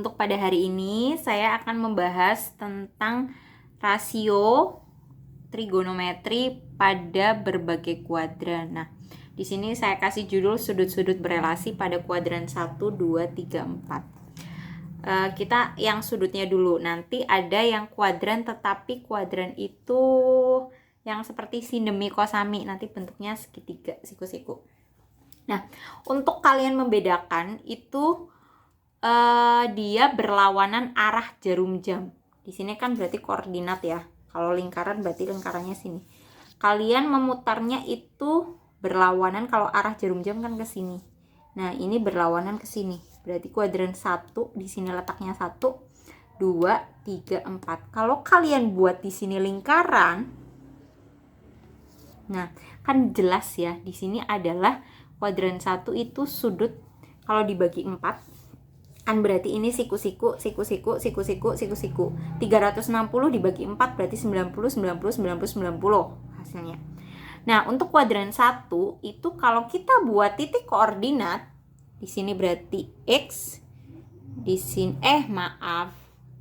Untuk pada hari ini saya akan membahas tentang rasio trigonometri pada berbagai kuadran. Nah, di sini saya kasih judul sudut-sudut berelasi pada kuadran 1, 2, 3, 4. Kita yang sudutnya dulu. Nanti ada yang kuadran, tetapi kuadran itu yang seperti sindemi kosami, nanti bentuknya segitiga, siku-siku. Nah, untuk kalian membedakan itu dia berlawanan arah jarum jam. Di sini kan berarti koordinat ya. Kalau lingkaran berarti lingkarannya sini. Kalian memutarnya itu berlawanan, kalau arah jarum jam kan ke sini. Nah, ini berlawanan ke sini. Berarti kuadran 1 di sini letaknya 1, 2, 3, 4. Kalau kalian buat di sini lingkaran, nah, kan jelas ya, di sini adalah kuadran 1 itu sudut kalau dibagi 4 kan berarti ini siku-siku, siku-siku, siku-siku, siku-siku. 360 dibagi 4 berarti 90, 90, 90, 90 hasilnya. Nah, untuk kuadran 1 itu kalau kita buat titik koordinat, di sini berarti X, di sini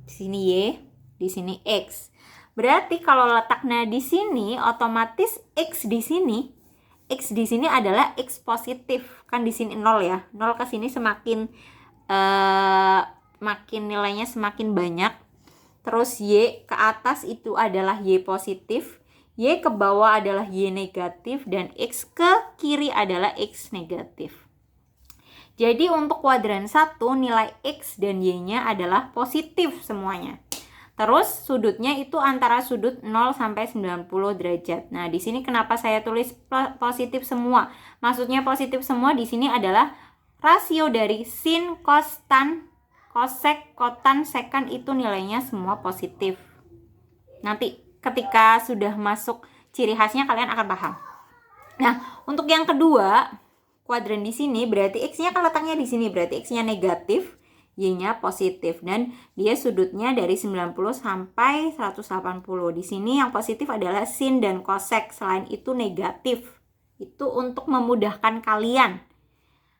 di sini Y, di sini X. Berarti kalau letaknya di sini otomatis X di sini adalah X positif. Kan di sini 0 ya. 0 ke sini semakin makin nilainya semakin banyak. Terus Y ke atas itu adalah Y positif, Y ke bawah adalah Y negatif, dan X ke kiri adalah X negatif. Jadi untuk kuadran 1 nilai X dan Y-nya adalah positif semuanya. Terus sudutnya itu antara sudut 0 sampai 90 derajat. Nah, di sini kenapa saya tulis positif semua? Maksudnya positif semua di sini adalah rasio dari sin, cos, tan, kosek, kotan, sekan itu nilainya semua positif. Nanti ketika sudah masuk ciri khasnya kalian akan paham. Nah, untuk yang kedua, kuadran di sini berarti X-nya kan letaknya di sini, berarti X-nya negatif, Y-nya positif, dan dia sudutnya dari 90 sampai 180. Di sini yang positif adalah sin dan kosek, selain itu negatif. Itu untuk memudahkan kalian.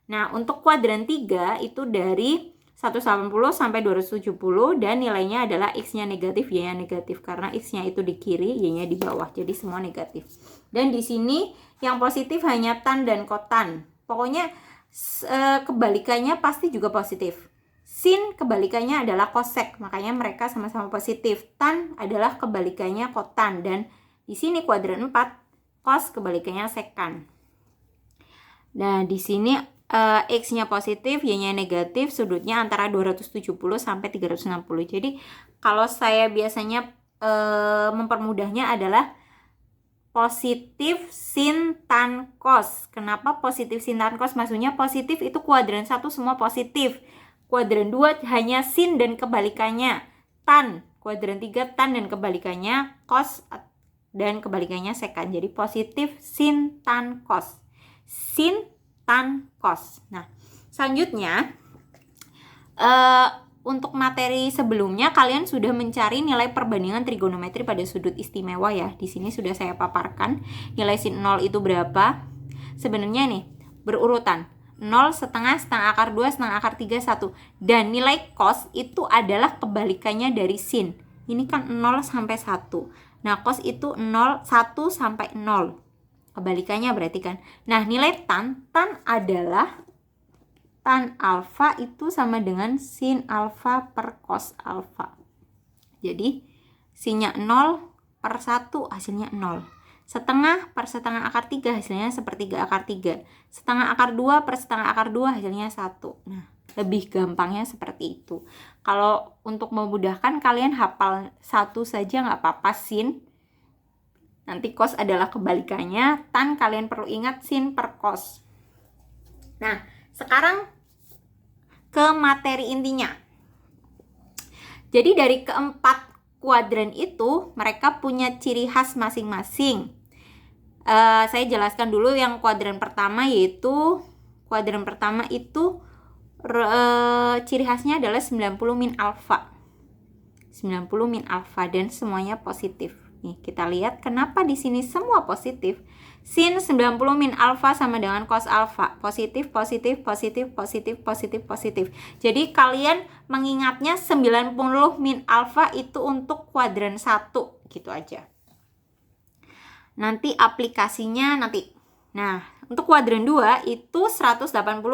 Nah, untuk kuadran 3 itu dari 180 sampai 270 dan nilainya adalah X-nya negatif, Y-nya negatif. Karena X-nya itu di kiri, Y-nya di bawah. Jadi semua negatif. Dan di sini yang positif hanya tan dan kotan. Pokoknya kebalikannya pasti juga positif. Sin kebalikannya adalah kosek, makanya mereka sama-sama positif. Tan adalah kebalikannya kotan, dan di sini kuadran 4 kos kebalikannya sekan. Nah, di sini X-nya positif, Y-nya negatif, sudutnya antara 270 sampai 360. Jadi kalau saya biasanya mempermudahnya adalah positif sin tan cos. Kenapa positif sin tan cos? Maksudnya positif itu kuadran 1 semua positif. Kuadran 2 hanya sin dan kebalikannya tan. Kuadran 3 tan dan kebalikannya cos dan kebalikannya sekan. Jadi positif sin tan cos. Sin tan cos. Nah, selanjutnya untuk materi sebelumnya kalian sudah mencari nilai perbandingan trigonometri pada sudut istimewa ya. Di sini sudah saya paparkan nilai sin 0 itu berapa. Sebenarnya nih berurutan 0, setengah, setengah akar 2, setengah akar 3, 1. Dan nilai cos itu adalah kebalikannya dari sin. Ini kan 0 sampai 1. Nah, cos itu 0, 1 sampai 0. Kebalikannya berarti kan. Nah, nilai tan adalah tan alfa itu sama dengan sin alfa per cos alfa. Jadi, sinnya 0 per 1 hasilnya 0. Setengah per setengah akar 3 hasilnya sepertiga akar 3. Setengah akar 2 per setengah akar 2 hasilnya 1. Nah, lebih gampangnya seperti itu. Kalau untuk memudahkan kalian hafal 1 saja nggak apa-apa, sin. Nanti cos adalah kebalikannya, tan kalian perlu ingat sin per cos. Nah, sekarang ke materi intinya. Jadi dari keempat kuadran itu, mereka punya ciri khas masing-masing. Saya jelaskan dulu yang kuadran pertama, yaitu kuadran pertama itu ciri khasnya adalah 90 min alfa. 90 min alfa dan semuanya positif. Nih, kita lihat kenapa di sini semua positif. Sin 90 min alfa sama dengan cos alfa. Positif, positif, positif, positif, positif, positif. Jadi kalian mengingatnya 90 min alfa itu untuk kuadran 1. Gitu aja. Nanti aplikasinya nanti. Nah, untuk kuadran 2 itu 180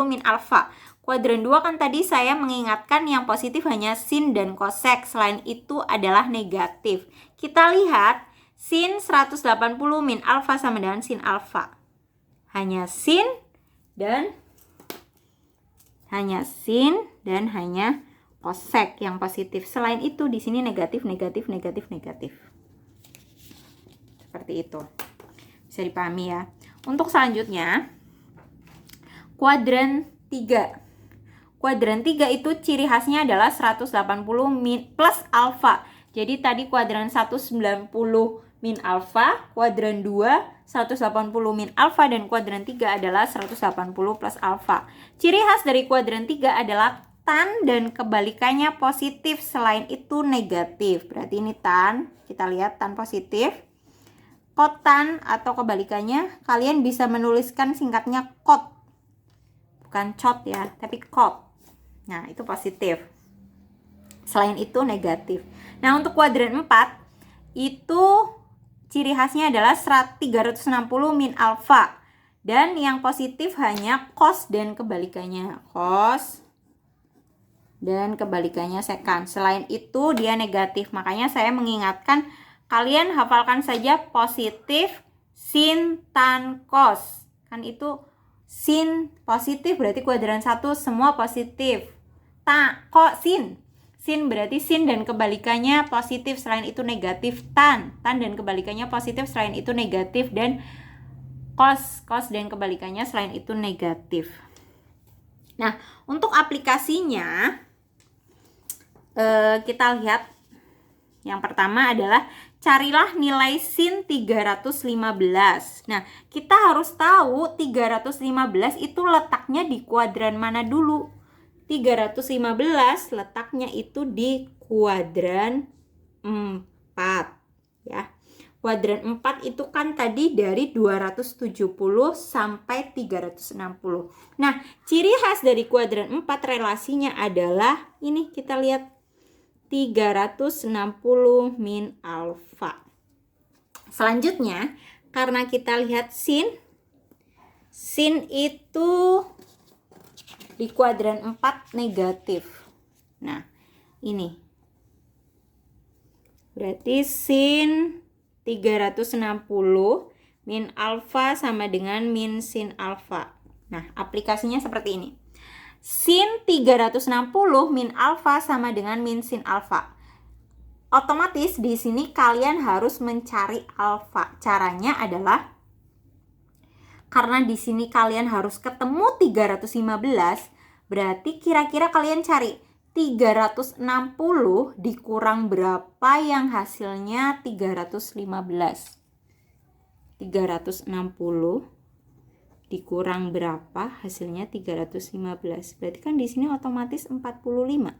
min alfa. Kuadran 2 kan tadi saya mengingatkan yang positif hanya sin dan kosek. Selain itu adalah negatif. Kita lihat sin 180 min alfa sama dengan sin alfa. Hanya sin dan hanya kosek yang positif. Selain itu di sini negatif, negatif, negatif, negatif. Seperti itu. Bisa dipahami ya. Untuk selanjutnya kuadran 3. Kuadran 3 itu ciri khasnya adalah 180 min plus alfa. Jadi tadi kuadran 190 min alfa, kuadran 2 180 min alfa, dan kuadran 3 adalah 180 plus alfa. Ciri khas dari kuadran 3 adalah tan dan kebalikannya positif, selain itu negatif. Berarti ini tan, kita lihat tan positif. Kotan atau kebalikannya, kalian bisa menuliskan singkatnya kot. Bukan cot ya, tapi kot. Nah, itu positif. Selain itu negatif. Nah, untuk kuadran 4 itu ciri khasnya adalah 360 min alfa. Dan yang positif hanya cos dan kebalikannya. Cos dan kebalikannya sekan. Selain itu dia negatif. Makanya saya mengingatkan kalian hafalkan saja positif sin tan cos. Kan itu sin positif berarti kuadran 1 semua positif. Kok sin? Sin berarti sin dan kebalikannya positif, selain itu negatif. Tan dan kebalikannya positif, selain itu negatif. Dan cos dan kebalikannya selain itu negatif. Nah, untuk aplikasinya kita lihat. Yang pertama adalah carilah nilai sin 315. Nah, kita harus tahu 315 itu letaknya di kuadran mana dulu. 315 letaknya itu di kuadran 4 ya. Kuadran 4 itu kan tadi dari 270 sampai 360. Nah, ciri khas dari kuadran 4 relasinya adalah ini, kita lihat 360 min alfa. Selanjutnya, karena kita lihat sin itu di kuadran 4 negatif. Nah, ini. Berarti sin 360 min alfa sama dengan min sin alfa. Nah, aplikasinya seperti ini. Sin 360 min alfa sama dengan min sin alfa. Otomatis di sini kalian harus mencari alfa. Caranya adalah karena di sini kalian harus ketemu 315, berarti kira-kira kalian cari 360 dikurang berapa yang hasilnya 315. 360 dikurang berapa hasilnya 315. Berarti kan di sini otomatis 45.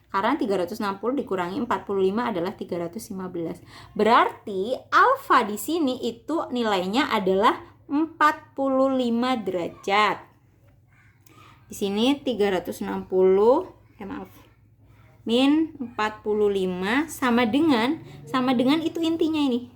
Karena 360 dikurangi 45 adalah 315. Berarti alfa di sini itu nilainya adalah 45 derajat. Di sini 360 min 45 sama dengan itu intinya ini.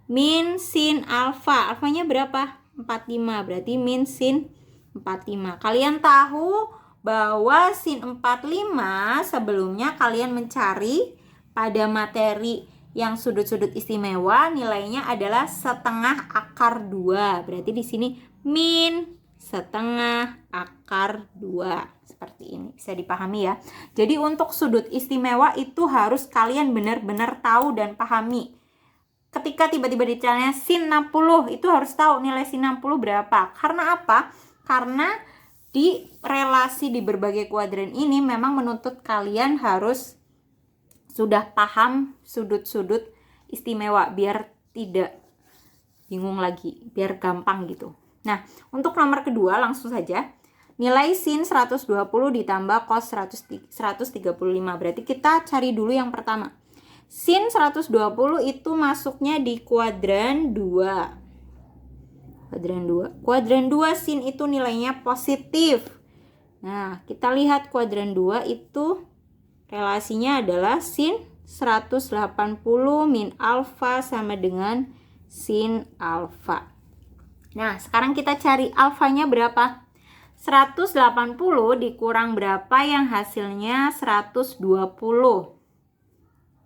Min sin alfa. Alfanya berapa? 45. Berarti min sin 45. Kalian tahu bahwa sin 45 sebelumnya kalian mencari pada materi yang sudut-sudut istimewa nilainya adalah setengah akar 2. Berarti di sini min setengah akar 2. Seperti ini. Bisa dipahami ya. Jadi untuk sudut istimewa itu harus kalian benar-benar tahu dan pahami. Ketika tiba-tiba ditanya sin 60, itu harus tahu nilai sin 60 berapa. Karena apa? Karena di relasi di berbagai kuadran ini memang menuntut kalian harus sudah paham sudut-sudut istimewa biar tidak bingung lagi, biar gampang gitu. Nah, untuk nomor kedua langsung saja. Nilai sin 120 ditambah cos 135. Berarti kita cari dulu yang pertama. Sin 120 itu masuknya di kuadran 2. Kuadran 2. Kuadran 2 sin itu nilainya positif. Nah, kita lihat kuadran 2 itu relasinya adalah sin 180 min alfa sama dengan sin alfa. Nah, sekarang kita cari alfanya berapa? 180 dikurang berapa yang hasilnya 120.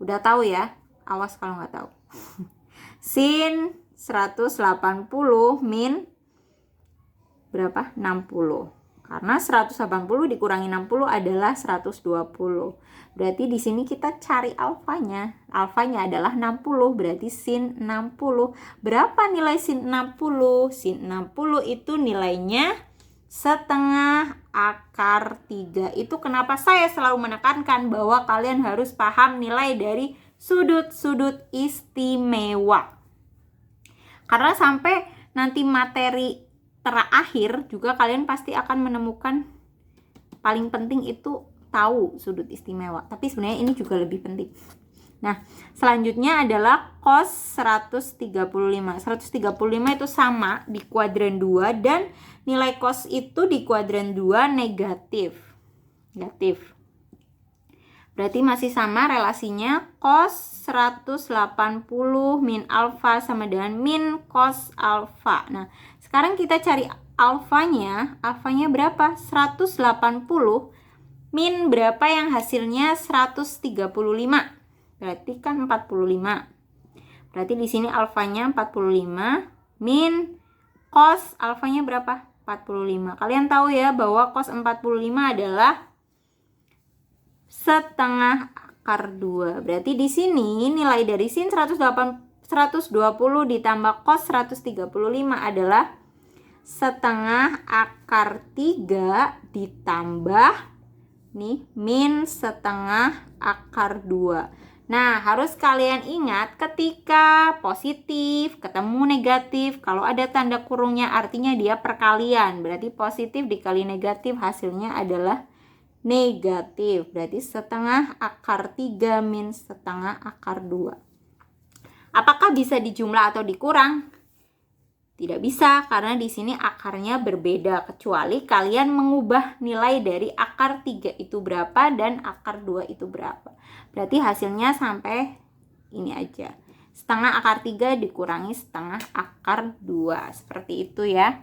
Udah tahu ya? Awas kalau nggak tahu. Sin 180 min berapa? 60. Karena 180 dikurangi 60 adalah 120. Berarti di sini kita cari alfanya. Alfanya adalah 60, berarti sin 60. Berapa nilai sin 60? Sin 60 itu nilainya setengah akar 3. Itu kenapa saya selalu menekankan bahwa kalian harus paham nilai dari sudut-sudut istimewa. Karena sampai nanti materi terakhir juga kalian pasti akan menemukan paling penting itu tahu sudut istimewa. Tapi sebenarnya ini juga lebih penting. Nah, selanjutnya adalah cos 135. 135 itu sama di kuadran 2 dan nilai cos itu di kuadran 2 negatif. Negatif. Berarti masih sama relasinya cos 180 min alfa sama dengan min cos alfa. Nah, sekarang kita cari alfanya. Alfanya berapa? 180 min berapa yang hasilnya 135. Berarti kan 45. Berarti di sini alfanya 45 min cos alfanya berapa? 45. Kalian tahu ya bahwa cos 45 adalah setengah akar 2. Berarti di sini nilai dari sin 120 ditambah cos 135 adalah setengah akar 3 ditambah nih min setengah akar 2. Nah, harus kalian ingat ketika positif ketemu negatif, kalau ada tanda kurungnya artinya dia perkalian. Berarti positif dikali negatif hasilnya adalah negatif. Berarti setengah akar 3 min setengah akar 2. Apakah bisa dijumlah atau dikurang? Tidak bisa, karena di sini akarnya berbeda, kecuali kalian mengubah nilai dari akar 3 itu berapa dan akar 2 itu berapa. Berarti hasilnya sampai ini aja. Setengah akar 3 dikurangi setengah akar 2. Seperti itu ya.